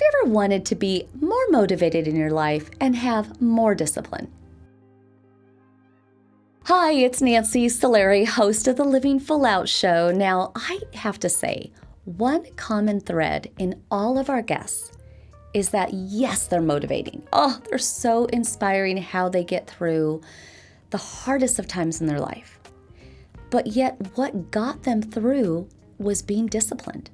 you ever wanted to be more motivated in your life and have more discipline? Hi, it's Nancy Solari, host of the Living Full Out show. Now, I have to say, one common thread in all of our guests is that, yes, they're motivating. Oh, they're so inspiring how they get through the hardest of times in their life. But yet, what got them through was being disciplined.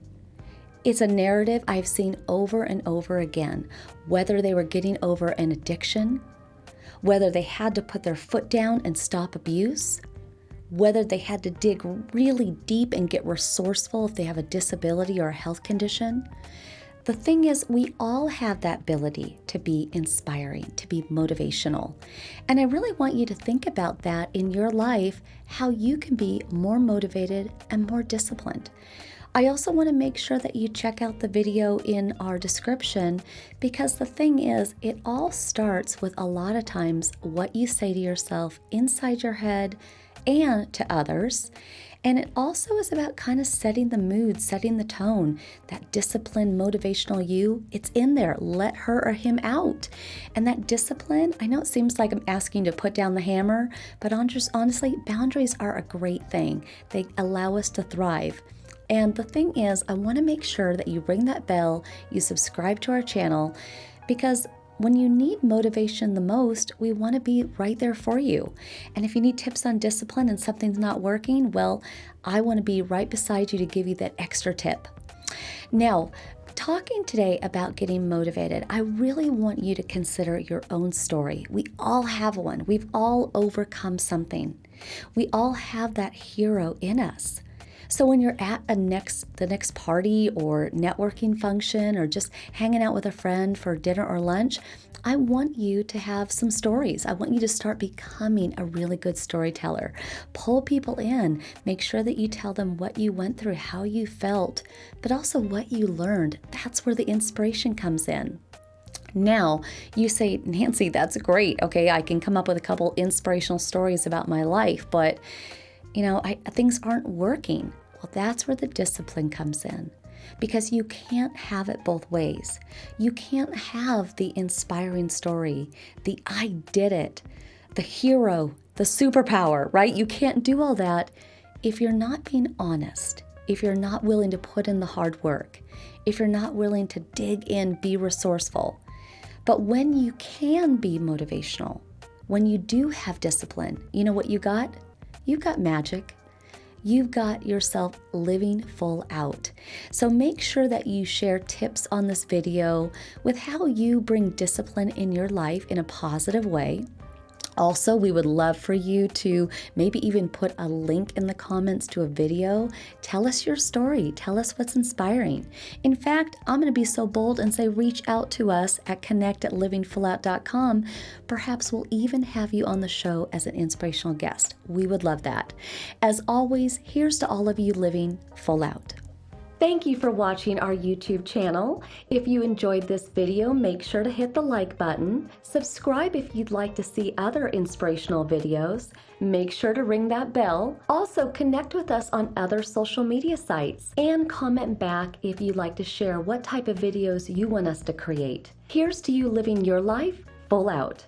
It's a narrative I've seen over and over again, whether they were getting over an addiction, whether they had to put their foot down and stop abuse, whether they had to dig really deep and get resourceful if they have a disability or a health condition. The thing is, we all have that ability to be inspiring, to be motivational. And I really want you to think about that in your life, how you can be more motivated and more disciplined. I also want to make sure that you check out the video in our description, because the thing is, it all starts with a lot of times what you say to yourself inside your head and to others. And it also is about kind of setting the mood, setting the tone. That disciplined, motivational you, it's in there. Let her or him out. And that discipline, I know it seems like I'm asking to put down the hammer, but honestly, boundaries are a great thing. They allow us to thrive. And the thing is, I want to make sure that you ring that bell, you subscribe to our channel, because when you need motivation the most, we want to be right there for you. And if you need tips on discipline and something's not working, well, I want to be right beside you to give you that extra tip. Now, talking today about getting motivated, I really want you to consider your own story. We all have one. We've all overcome something. We all have that hero in us. So when you're at the next party or networking function or just hanging out with a friend for dinner or lunch, I want you to have some stories. I want you to start becoming a really good storyteller. Pull people in. Make sure that you tell them what you went through, how you felt, but also what you learned. That's where the inspiration comes in. Now, you say, Nancy, that's great. Okay, I can come up with a couple inspirational stories about my life, but things aren't working. Well, that's where the discipline comes in, because you can't have it both ways. You can't have the inspiring story, the I did it, the hero, the superpower, right? You can't do all that if you're not being honest, if you're not willing to put in the hard work, if you're not willing to dig in, be resourceful. But when you can be motivational, when you do have discipline, you know what you got? You've got magic. You've got yourself living full out. So make sure that you share tips on this video with how you bring discipline in your life in a positive way. Also, we would love for you to maybe even put a link in the comments to a video. Tell us your story. Tell us what's inspiring. In fact, I'm going to be so bold and say reach out to us at connect@livingfullout.com. Perhaps we'll even have you on the show as an inspirational guest. We would love that. As always, here's to all of you living full out. Thank you for watching our YouTube channel. If you enjoyed this video, make sure to hit the like button. Subscribe if you'd like to see other inspirational videos. Make sure to ring that bell. Also, connect with us on other social media sites and comment back if you'd like to share what type of videos you want us to create. Here's to you living your life full out.